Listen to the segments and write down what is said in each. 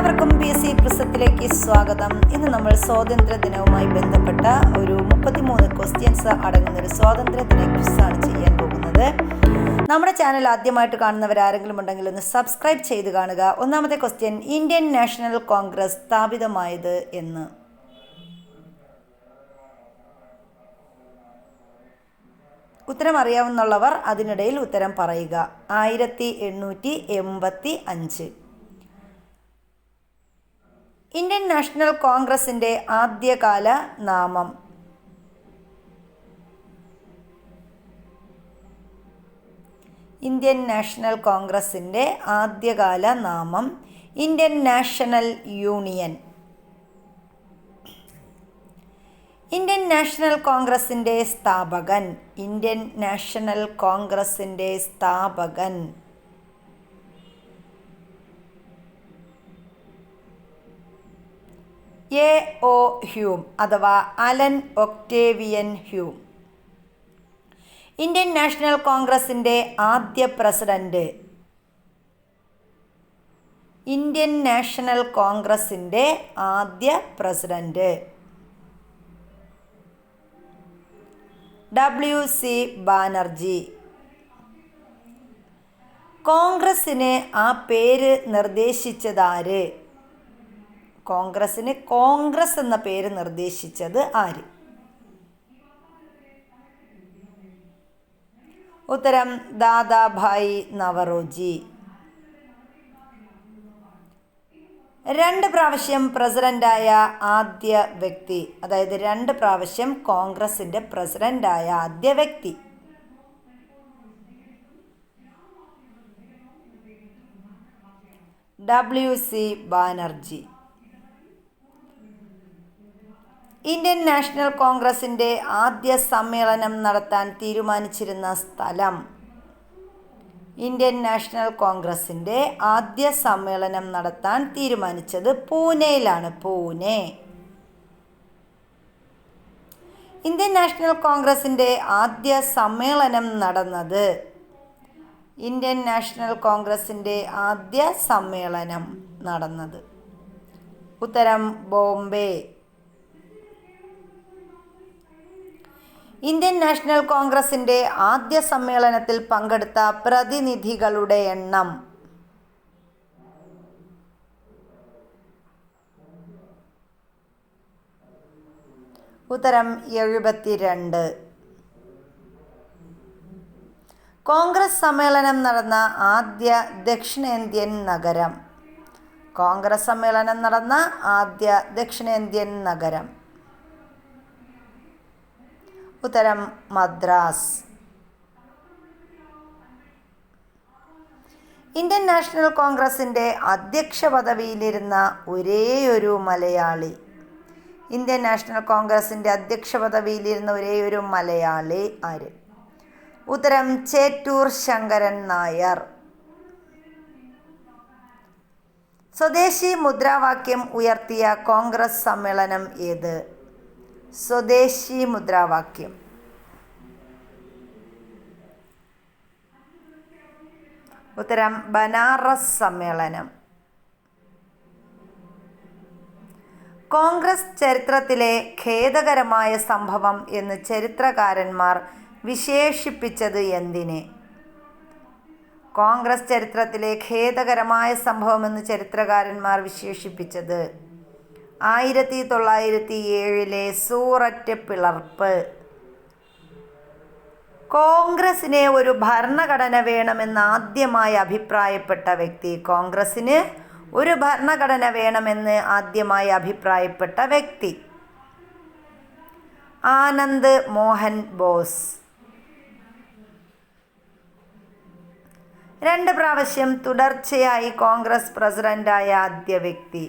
എല്ലാവർക്കും PC പ്രിസത്തിലേക്ക് സ്വാഗതം. ഇന്ന് നമ്മൾ സ്വാതന്ത്ര്യ ദിനവുമായി ബന്ധപ്പെട്ട ഒരു 33 ക്വസ്റ്റ്യൻസ് അടങ്ങുന്ന ഒരു സ്വാതന്ത്ര്യ ദിന ക്വിസാണ് ചെയ്യാൻ പോകുന്നത്. നമ്മുടെ ചാനൽ ആദ്യമായിട്ട് കാണുന്നവർ ആരെങ്കിലും ഉണ്ടെങ്കിൽ ഒന്ന് സബ്സ്ക്രൈബ് ചെയ്ത് കാണുക. ഒന്നാമത്തെ ക്വസ്റ്റ്യൻ, ഇന്ത്യൻ നാഷണൽ കോൺഗ്രസ് സ്ഥാപിതമായത് എന്ന്? ഉത്തരം അറിയാവുന്നവർ അതിനിടയിൽ ഉത്തരം പറയുക. 1885. ഇന്ത്യൻ നാഷണൽ കോൺഗ്രസിൻ്റെ ആദ്യകാല നാമം? ഇന്ത്യൻ നാഷണൽ കോൺഗ്രസിൻ്റെ ആദ്യകാല നാമം Indian National Union. Indian National കോൺഗ്രസിൻ്റെ സ്ഥാപകൻ? ഇന്ത്യൻ നാഷണൽ കോൺഗ്രസിൻ്റെ സ്ഥാപകൻ A.O. ഹ്യൂം അഥവാ Allan Octavian Hume. Indian National കോൺഗ്രസിൻ്റെ ആദ്യ പ്രസിഡന്റ്? ഇന്ത്യൻ നാഷണൽ കോൺഗ്രസിൻ്റെ ആദ്യ പ്രസിഡന്റ് W.C. ബാനർജി. കോൺഗ്രസിന് ആ പേര് നിർദ്ദേശിച്ചതാര്? കോൺഗ്രസിന് കോൺഗ്രസ് എന്ന പേര് നിർദ്ദേശിച്ചത് ആര്? ഉത്തരം ദാദാഭായ് നവറോജി. 2 പ്രാവശ്യം പ്രസിഡന്റായ ആദ്യ വ്യക്തി, അതായത് 2 പ്രാവശ്യം കോൺഗ്രസിൻ്റെ പ്രസിഡന്റായ ആദ്യ വ്യക്തി? W.C. ബാനർജി. ഇന്ത്യൻ നാഷണൽ കോൺഗ്രസിൻ്റെ ആദ്യ സമ്മേളനം നടത്താൻ തീരുമാനിച്ചിരുന്ന സ്ഥലം? ഇന്ത്യൻ നാഷണൽ കോൺഗ്രസിൻ്റെ ആദ്യ സമ്മേളനം നടത്താൻ തീരുമാനിച്ചത് പൂനെയിലാണ്. പൂനെ. ഇന്ത്യൻ നാഷണൽ കോൺഗ്രസിൻ്റെ ആദ്യ സമ്മേളനം നടന്നത്? ഇന്ത്യൻ നാഷണൽ കോൺഗ്രസിൻ്റെ ആദ്യ സമ്മേളനം നടന്നത്? ഉത്തരം ബോംബെ. ഇന്ത്യൻ നാഷണൽ കോൺഗ്രസിൻ്റെ ആദ്യ സമ്മേളനത്തിൽ പങ്കെടുത്ത പ്രതിനിധികളുടെ എണ്ണം? ഉത്തരം 72. കോൺഗ്രസ് സമ്മേളനം നടന്ന ആദ്യ ദക്ഷിണേന്ത്യൻ നഗരം? കോൺഗ്രസ് സമ്മേളനം നടന്ന ആദ്യ ദക്ഷിണേന്ത്യൻ നഗരം? ഉത്തരം മദ്രാസ്. ഇന്ത്യൻ നാഷണൽ കോൺഗ്രസിൻ്റെ അധ്യക്ഷ പദവിയിലിരുന്ന ഒരേയൊരു മലയാളി? ഇന്ത്യൻ നാഷണൽ കോൺഗ്രസിൻ്റെ അധ്യക്ഷ പദവിയിലിരുന്ന ഒരേയൊരു മലയാളി ആര്? ഉത്തരം ചേറ്റൂർ ശങ്കരൻ നായർ. സ്വദേശി മുദ്രാവാക്യം ഉയർത്തിയ കോൺഗ്രസ് സമ്മേളനം ഏത്? സ്വദേശി മുദ്രാവാക്യം? ഉത്തരം ബനാറസ് സമ്മേളനം. കോൺഗ്രസ് ചരിത്രത്തിലെ ഖേദകരമായ സംഭവം എന്ന് ചരിത്രകാരന്മാർ വിശേഷിപ്പിച്ചത് എന്തിനെ? കോൺഗ്രസ് ചരിത്രത്തിലെ ഖേദകരമായ സംഭവം എന്ന് ചരിത്രകാരന്മാർ വിശേഷിപ്പിച്ചത് 1907 സൂററ്റ് പിളർപ്പ്. കോൺഗ്രസിന് ഒരു ഭരണഘടന വേണമെന്ന് ആദ്യമായി അഭിപ്രായപ്പെട്ട വ്യക്തി? കോൺഗ്രസിന് ഒരു ഭരണഘടന വേണമെന്ന് ആദ്യമായി അഭിപ്രായപ്പെട്ട വ്യക്തി? ആനന്ദ് മോഹൻ ബോസ്. 2 പ്രാവശ്യം തുടർച്ചയായി കോൺഗ്രസ് പ്രസിഡന്റായ ആദ്യ വ്യക്തി?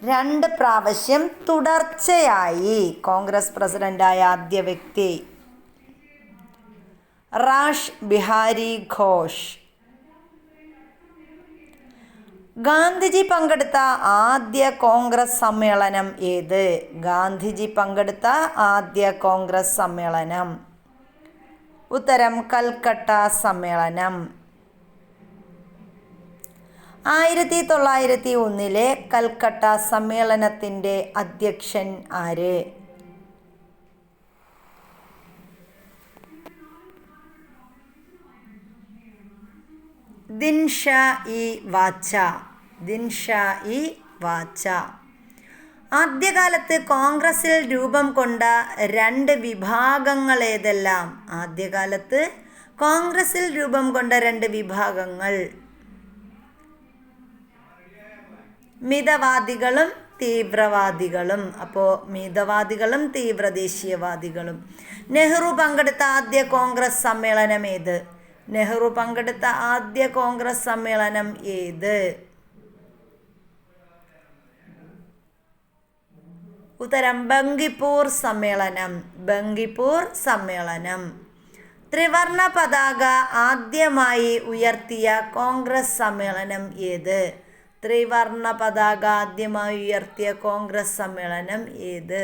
2 പ്രാവശ്യം തുടർച്ചയായി കോൺഗ്രസ് പ്രസിഡന്റായ ആദ്യ വ്യക്തി? റാഷ് ബിഹാരി ഘോഷ്. ഗാന്ധിജി പങ്കെടുത്ത ആദ്യ കോൺഗ്രസ് സമ്മേളനം ഏത്? ഗാന്ധിജി പങ്കെടുത്ത ആദ്യ കോൺഗ്രസ് സമ്മേളനം? ഉത്തരം കൽക്കട്ട സമ്മേളനം. 1901 കൽക്കട്ട സമ്മേളനത്തിൻ്റെ അധ്യക്ഷൻ ആര്? ദിൻഷാ-ഇ വാച്ച. ദിൻഷാ-ഇ വാച്ച. ആദ്യകാലത്ത് കോൺഗ്രസിൽ രൂപം കൊണ്ട രണ്ട് വിഭാഗങ്ങൾ ഏതെല്ലാം? ആദ്യകാലത്ത് കോൺഗ്രസിൽ രൂപം കൊണ്ട രണ്ട് വിഭാഗങ്ങൾ മിതവാദികളും തീവ്രവാദികളും. അപ്പോൾ മിതവാദികളും തീവ്രദേശീയവാദികളും. നെഹ്റു പങ്കെടുത്ത ആദ്യ കോൺഗ്രസ് സമ്മേളനം ഏത്? നെഹ്റു പങ്കെടുത്ത ആദ്യ കോൺഗ്രസ് സമ്മേളനം ഏത്? ഉത്തരം ബങ്കിപ്പൂർ സമ്മേളനം. ബങ്കിപ്പൂർ സമ്മേളനം. ത്രിവർണ പതാക ആദ്യമായി ഉയർത്തിയ കോൺഗ്രസ് സമ്മേളനം ഏത്? ത്രിവർണ പതാക ആദ്യമായി ഉയർത്തിയ കോൺഗ്രസ് സമ്മേളനം ഏത്?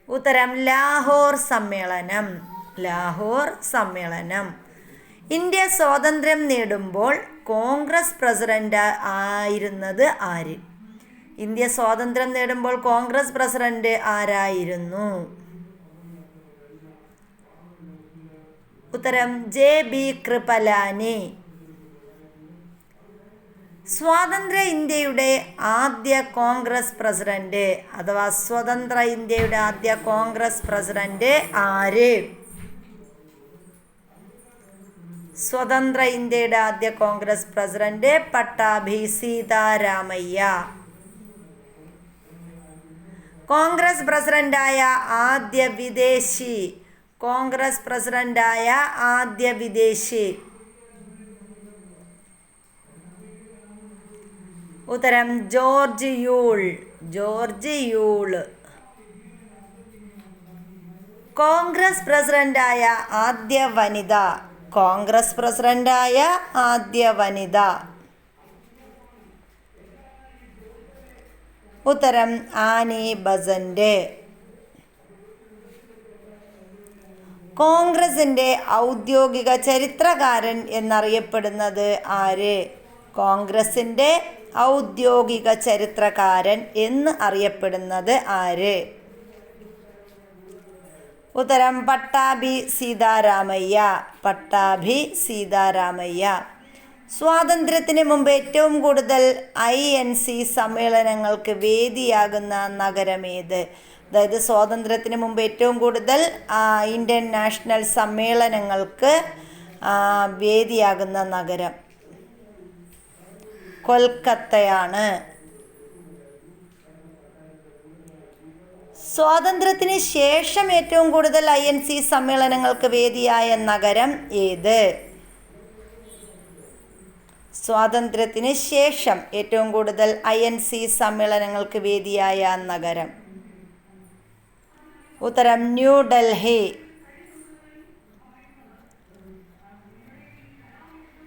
ഉത്തരം ലാഹോർ സമ്മേളനം. ലാഹോർ സമ്മേളനം. ഇന്ത്യ സ്വാതന്ത്ര്യം നേടുമ്പോൾ കോൺഗ്രസ് പ്രസിഡന്റ് ആയിരുന്നത് ആര്? ഇന്ത്യ സ്വാതന്ത്ര്യം നേടുമ്പോൾ കോൺഗ്രസ് പ്രസിഡന്റ് ആരായിരുന്നു? ഉത്തരം ജെ.ബി. കൃപലാനി. സ്വാതന്ത്ര്യ ഇന്ത്യയുടെ ആദ്യ കോൺഗ്രസ് പ്രസിഡന്റ് അഥവാ സ്വതന്ത്ര ഇന്ത്യയുടെ ആദ്യ കോൺഗ്രസ് പ്രസിഡന്റ് ആര്? സ്വതന്ത്ര ഇന്ത്യയുടെ ആദ്യ കോൺഗ്രസ് പ്രസിഡന്റ് പട്ടാഭി സീതാരാമയ്യ. കോൺഗ്രസ് പ്രസിഡന്റായ ആദ്യ വിദേശി. കോൺഗ്രസ് പ്രസിഡന്റായ ആദ്യ വിദേശി. ഉത്തരം George Yule. George Yule. Congress പ്രസിഡന്റായ ആദ്യ വനിത. കോൺഗ്രസ് പ്രസിഡന്റായ ആദ്യ വനിത. ഉത്തരം ആനി ബസന്റ്. കോൺഗ്രസിൻ്റെ ഔദ്യോഗിക ചരിത്രകാരൻ എന്നറിയപ്പെടുന്നത് ആര്? കോൺഗ്രസിൻ്റെ ഔദ്യോഗിക ചരിത്രകാരൻ എന്ന് അറിയപ്പെടുന്നത് ആര്? ഉത്തരം പട്ടാഭി സീതാരാമയ്യ. പട്ടാഭി സീതാരാമയ്യ. സ്വാതന്ത്ര്യത്തിന് മുമ്പ് ഏറ്റവും കൂടുതൽ INC സമ്മേളനങ്ങൾക്ക് വേദിയാകുന്ന നഗരമേത്? അതായത് സ്വാതന്ത്ര്യത്തിന് മുമ്പ് ഏറ്റവും കൂടുതൽ ഇന്ത്യൻ നാഷണൽ സമ്മേളനങ്ങൾക്ക് വേദിയാകുന്ന നഗരം കൊൽക്കത്തയാണ്. സ്വാതന്ത്ര്യത്തിന് ശേഷം ഏറ്റവും കൂടുതൽ INC സമ്മേളനങ്ങൾക്ക് വേദിയായ നഗരം ഏത്? സ്വാതന്ത്ര്യത്തിന് ശേഷം ഏറ്റവും കൂടുതൽ INC സമ്മേളനങ്ങൾക്ക് വേദിയായ നഗരം. ഉത്തരം ന്യൂഡൽഹി.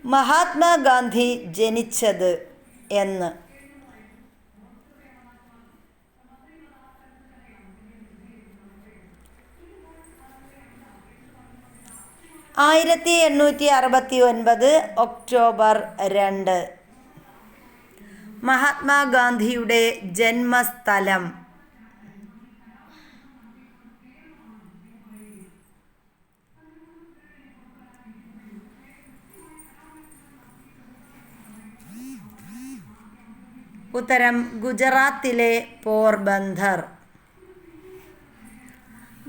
മഹാത്മാഗാന്ധി ജനിച്ചത് എന്ന്? 1869 ഒക്ടോബർ 2. മഹാത്മാഗാന്ധിയുടെ ജന്മസ്ഥലം? ഉത്തരം ഗുജറാത്തിലെ പോർബന്ദർ.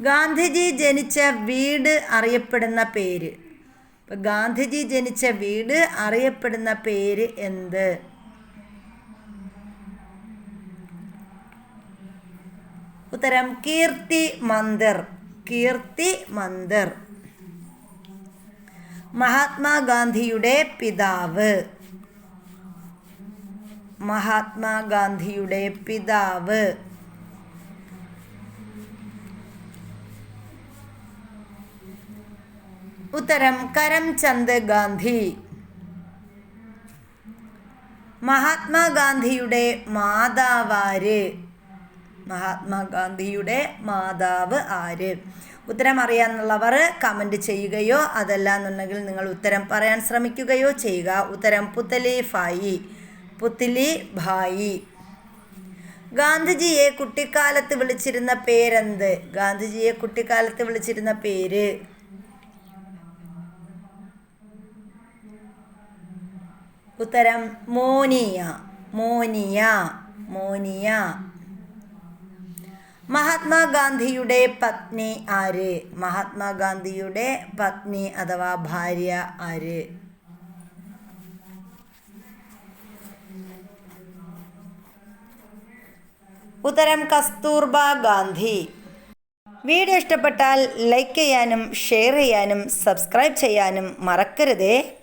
ഗാന്ധിജി ജനിച്ച വീട് അറിയപ്പെടുന്ന പേര്? ഗാന്ധിജി ജനിച്ച വീട് അറിയപ്പെടുന്ന പേര് എന്ത്? ഉത്തരം കീർത്തി മന്ദിർ. കീർത്തി മന്ദിർ. മഹാത്മാഗാന്ധിയുടെ പിതാവ്? മഹാത്മാഗാന്ധിയുടെ പിതാവ്? ഉത്തരം കരംചന്ദ് ഗാന്ധി. മഹാത്മാഗാന്ധിയുടെ മാതാവ് ആര്? മഹാത്മാഗാന്ധിയുടെ മാതാവ് ആര്? ഉത്തരം അറിയാമെന്നുള്ളവർ കമൻറ്റ് ചെയ്യുകയോ അതല്ല എന്നുണ്ടെങ്കിൽ നിങ്ങൾ ഉത്തരം പറയാൻ ശ്രമിക്കുകയോ ചെയ്യുക. ഉത്തരം പുത്തലി ഭായി. ഗാന്ധിജിയെ കുട്ടിക്കാലത്ത് വിളിച്ചിരുന്ന പേരെന്ത്? ഗാന്ധിജിയെ കുട്ടിക്കാലത്ത് വിളിച്ചിരുന്ന പേര് ഉത്തരം മോനിയ. മഹാത്മാഗാന്ധിയുടെ പത്നി ആര്? മഹാത്മാഗാന്ധിയുടെ പത്നി അഥവാ ഭാര്യ ആര്? ഉത്തരം കസ്തൂർബ ഗാന്ധി. വീഡിയോ ഇഷ്ടപ്പെട്ടാൽ ലൈക്ക് ചെയ്യാനും ഷെയർ ചെയ്യാനും സബ്സ്ക്രൈബ് ചെയ്യാനും മറക്കരുതേ.